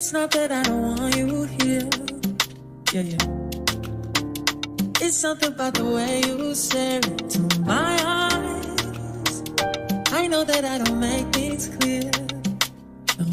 It's not that I don't want you here. Yeah, yeah. It's something about the way you stare into my eyes. I know that I don't make things clear. No.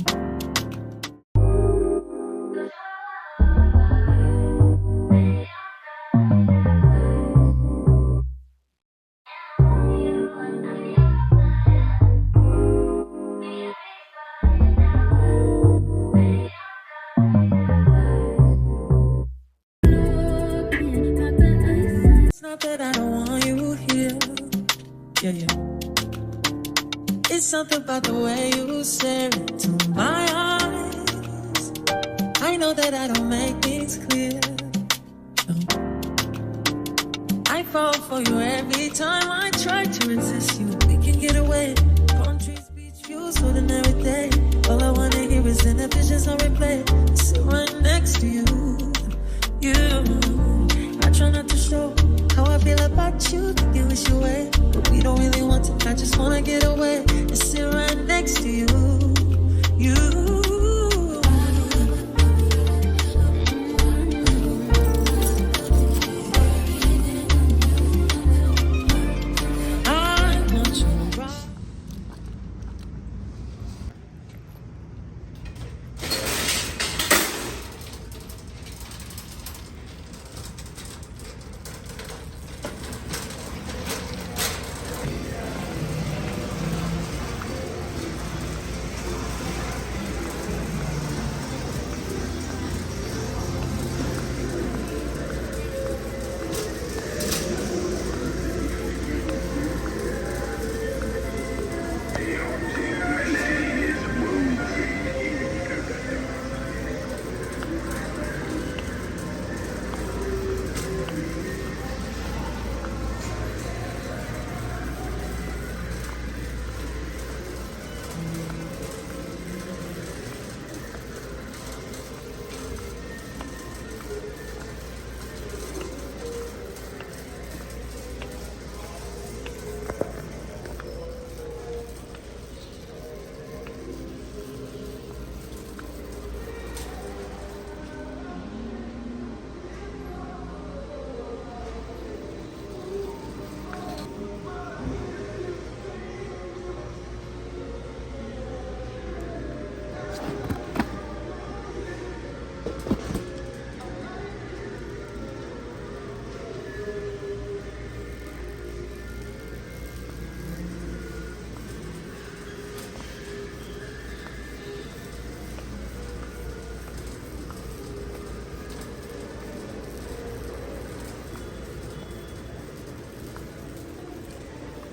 It's not that I don't want you here. Yeah, yeah. It's something about the way you stare into my eyes. I know that I don't make things clear. No. I fall for you every time I try to resist you. We can get away. Palm trees, beach views, ordinary day. All I wanna hear is in the visions on replay. Sit right next to you. You. I try not to show how I feel about you. Think you wish you away, but we don't really want to. I just wanna get away and sit right next to you. You.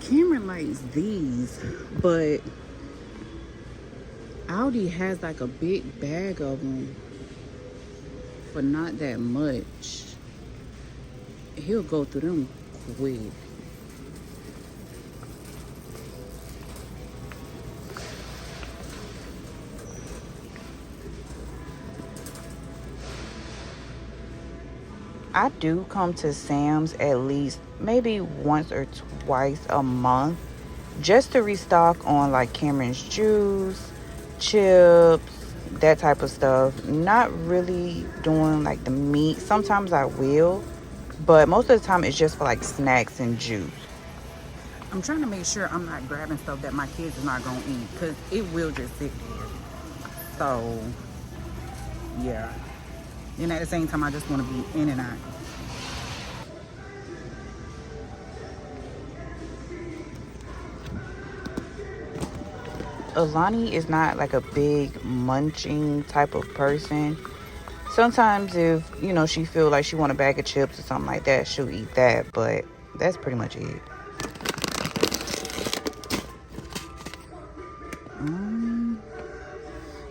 Cameron likes these, but Aldi has like a big bag of them for not that much. He'll go through them quick. I do come to Sam's at least maybe once or twice a month just to restock on like Cameron's juice, chips, that type of stuff. Not really doing like the meat. Sometimes I will, but most of the time it's just for like snacks and juice. I'm trying to make sure I'm not grabbing stuff that my kids are not gonna eat, because it will just sit there. So yeah. And at the same time, I just want to be in and out. Alani is not like a big munching type of person. Sometimes if, you know, she feel like she want a bag of chips or something like that, she'll eat that. But that's pretty much it.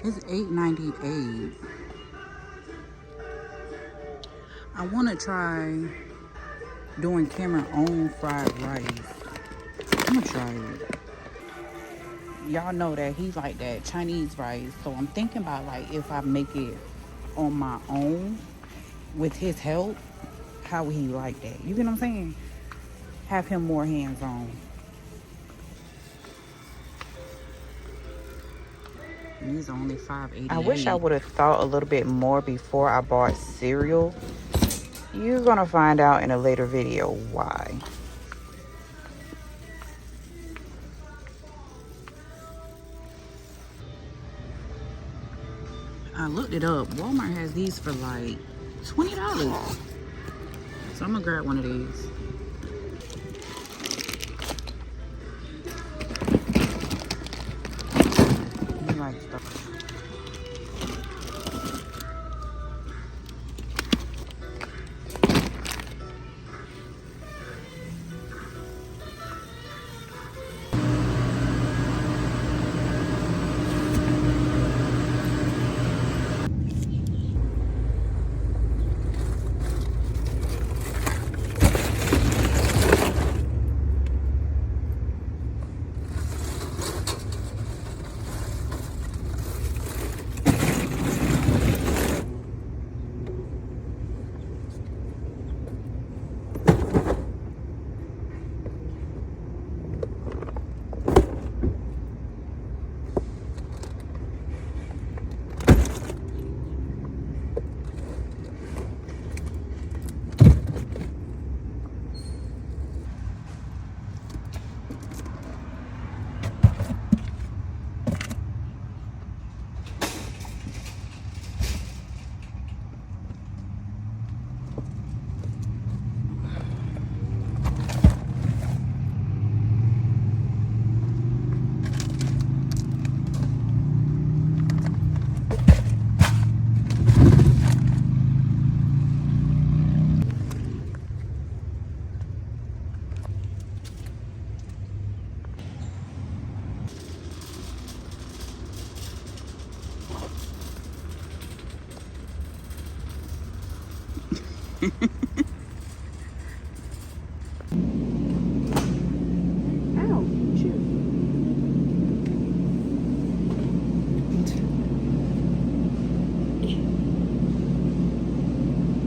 It's $8.98. I want to try doing Cameron's own fried rice. I'm going to try it. Y'all know that he like that Chinese rice. So I'm thinking about like if I make it on my own with his help, how would he like that? You get what I'm saying? Have him more hands-on. These are only $5.88. I wish I would have thought a little bit more before I bought cereal. You're gonna find out in a later video why. I looked it up. Walmart has these for like $20. So I'm gonna grab one of these. You like stuff.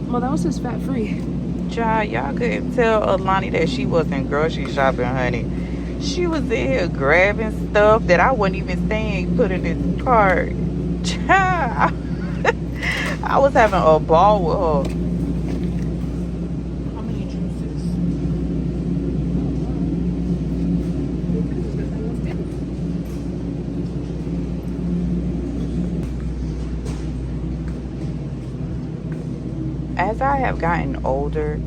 Well, that was just fat free. Child, y'all couldn't tell Alani that she wasn't grocery shopping, honey. She was in here grabbing stuff that I wasn't even saying put in this cart. Child, I was having a ball with her. How many juices? As I have gotten older,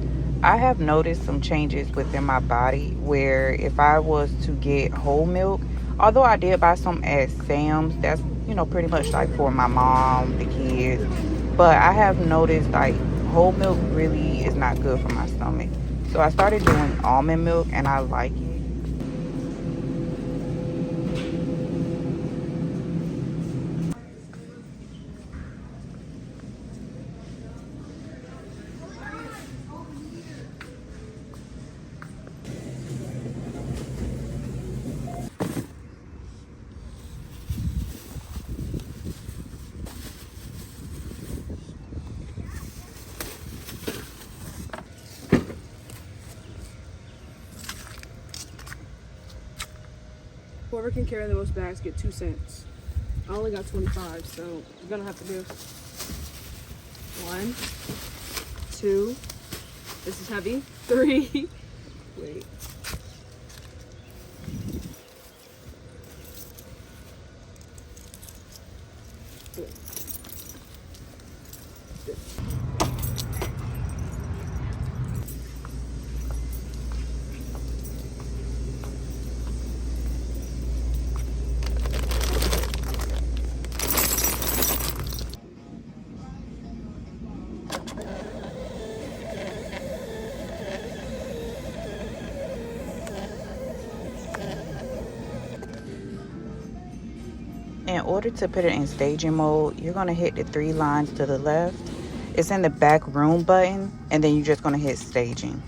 I have noticed some changes within my body where if I was to get whole milk, although I did buy some at Sam's, that's, you know, pretty much like for my mom, the kids, but I have noticed like whole milk really is not good for my stomach. So I started doing almond milk and I like it. Whoever can carry the most bags get 2 cents. I only got 25, so you're gonna have to do 1, 2. This is heavy. 3. Wait. In order to put it in staging mode, you're going to hit the 3 lines to the left. It's in the back room button, and then you're just going to hit staging.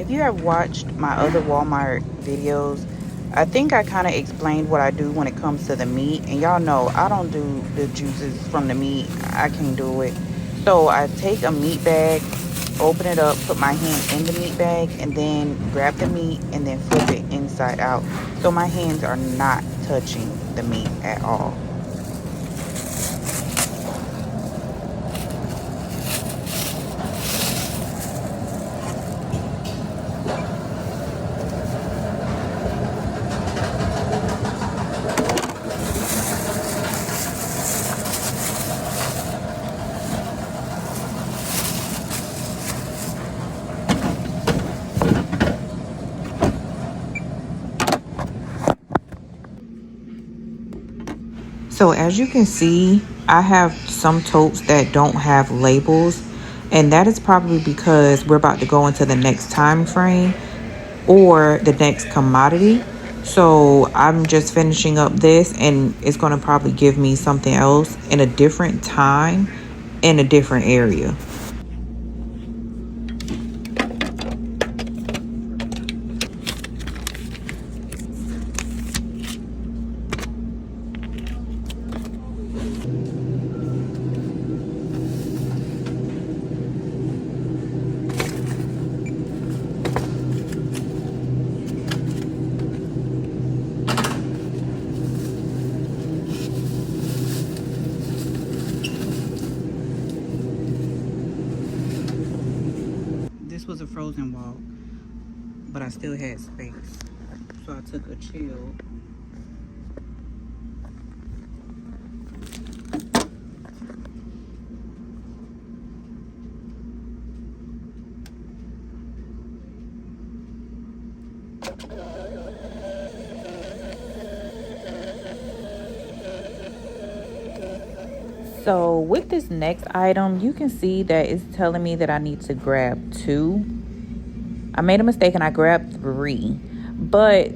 If you have watched my other Walmart videos, I think I kind of explained what I do when it comes to the meat. And y'all know I don't do the juices from the meat. I can't do it. So I take a meat bag, open it up, put my hand in the meat bag, and then grab the meat and then flip it inside out. So my hands are not touching the meat at all. So as you can see, I have some totes that don't have labels, and that is probably because we're about to go into the next time frame or the next commodity. So I'm just finishing up this, and it's going to probably give me something else in a different time in a different area. This was a frozen walk, but I still had space. So I took a chill. So with this next item, you can see that it's telling me that I need to grab 2. I made a mistake and I grabbed 3, but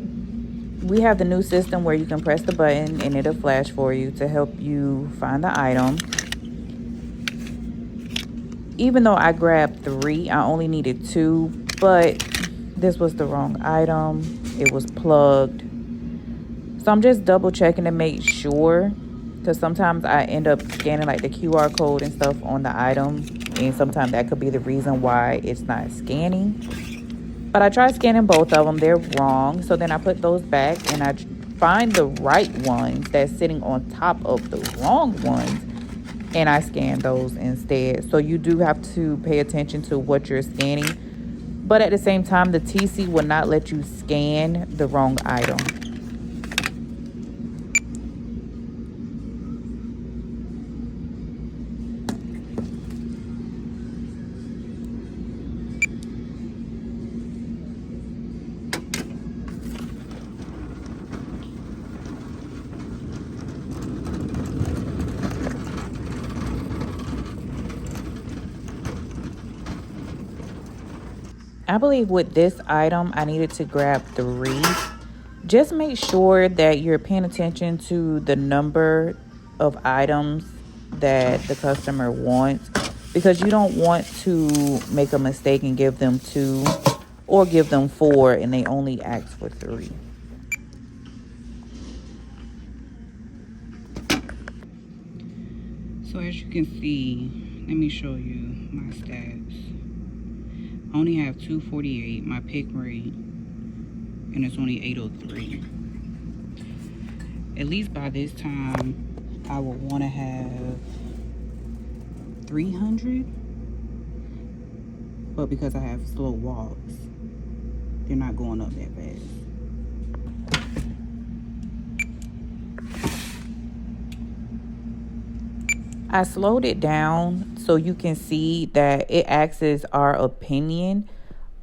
we have the new system where you can press the button and it'll flash for you to help you find the item. Even though I grabbed 3, I only needed 2, but this was the wrong item. It was plugged. So I'm just double checking to make sure, because sometimes I end up scanning like the QR code and stuff on the item, and sometimes that could be the reason why it's not scanning. But I tried scanning both of them. They're wrong. So then I put those back and I find the right ones that's sitting on top of the wrong ones, and I scan those instead. So you do have to pay attention to what you're scanning, but at the same time, the TC will not let you scan the wrong item. I believe with this item, I needed to grab 3. Just make sure that you're paying attention to the number of items that the customer wants, because you don't want to make a mistake and give them 2 or give them 4 and they only ask for 3. So as you can see, let me show you my stats. I only have 248, my pick rate, and it's only 803. At least by this time, I would want to have 300, but because I have slow walks, they're not going up that fast. I slowed it down so you can see that it asks our opinion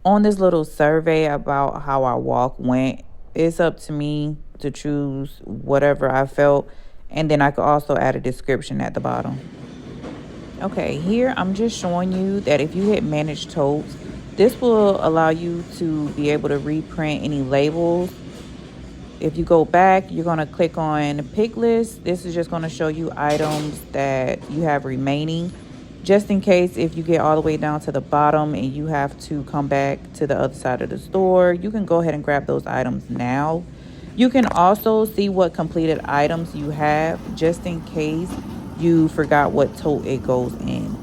on this little survey about how our walk went. It's up to me to choose whatever I felt, and then I could also add a description at the bottom. Okay, here I'm just showing you that if you hit manage totes, this will allow you to be able to reprint any labels. If you go back, you're going to click on pick list. This is just going to show you items that you have remaining. just in case if you get all the way down to the bottom and you have to come back to the other side of the store, you can go ahead and grab those items now. You can also see what completed items you have, just in case you forgot what tote it goes in.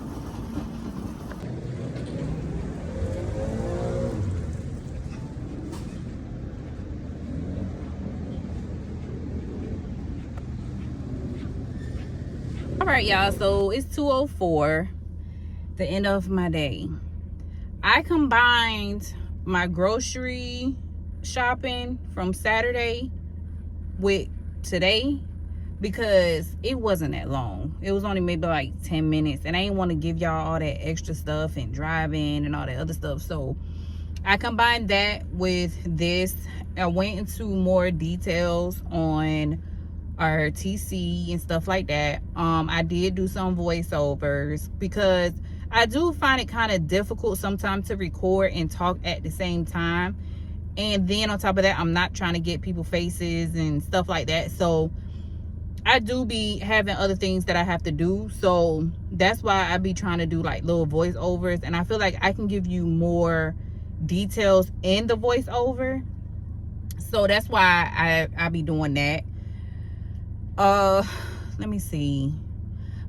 All right, y'all, so it's 2:04, the end of my day. I combined my grocery shopping from Saturday with today because it wasn't that long. It was only maybe like 10 minutes, and I didn't want to give y'all all that extra stuff and driving and all that other stuff. So I combined that with this. I went into more details on our TC and stuff like that. I did do some voiceovers because I do find it kind of difficult sometimes to record and talk at the same time. And then on top of that, I'm not trying to get people faces and stuff like that. So I do be having other things that I have to do. So that's why I be trying to do like little voiceovers. And I feel like I can give you more details in the voiceover. So that's why I be doing that. Let me see.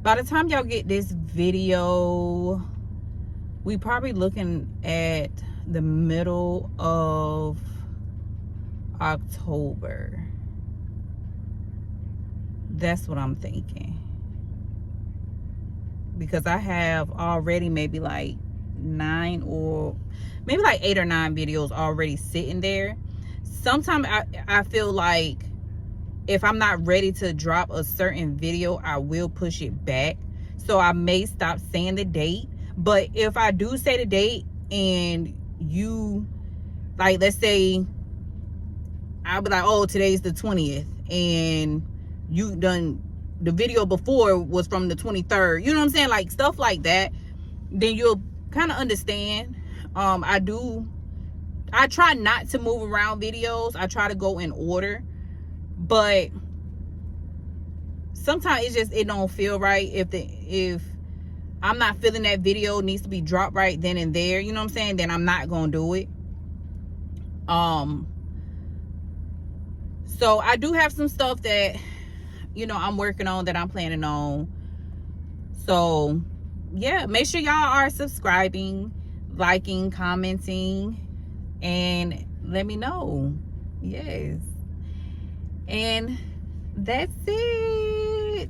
By the time y'all get this video, we probably looking at the middle of October. That's what I'm thinking, because I have already maybe like 8 or 9 videos already sitting there. Sometimes I feel like if I'm not ready to drop a certain video, I will push it back. So I may stop saying the date. But if I do say the date and you, like, let's say I'll be like, oh, today's the 20th, and you done, the video before was from the 23rd. You know what I'm saying? Like stuff like that. Then you'll kind of understand. I try not to move around videos. I try to go in order. But sometimes it don't feel right if I'm not feeling that video needs to be dropped right then and there, you know what I'm saying, then I'm not gonna do it. So I do have some stuff that, you know, I'm working on, that I'm planning on. So yeah, make sure y'all are subscribing, liking, commenting, and let me know. Yes. And that's it.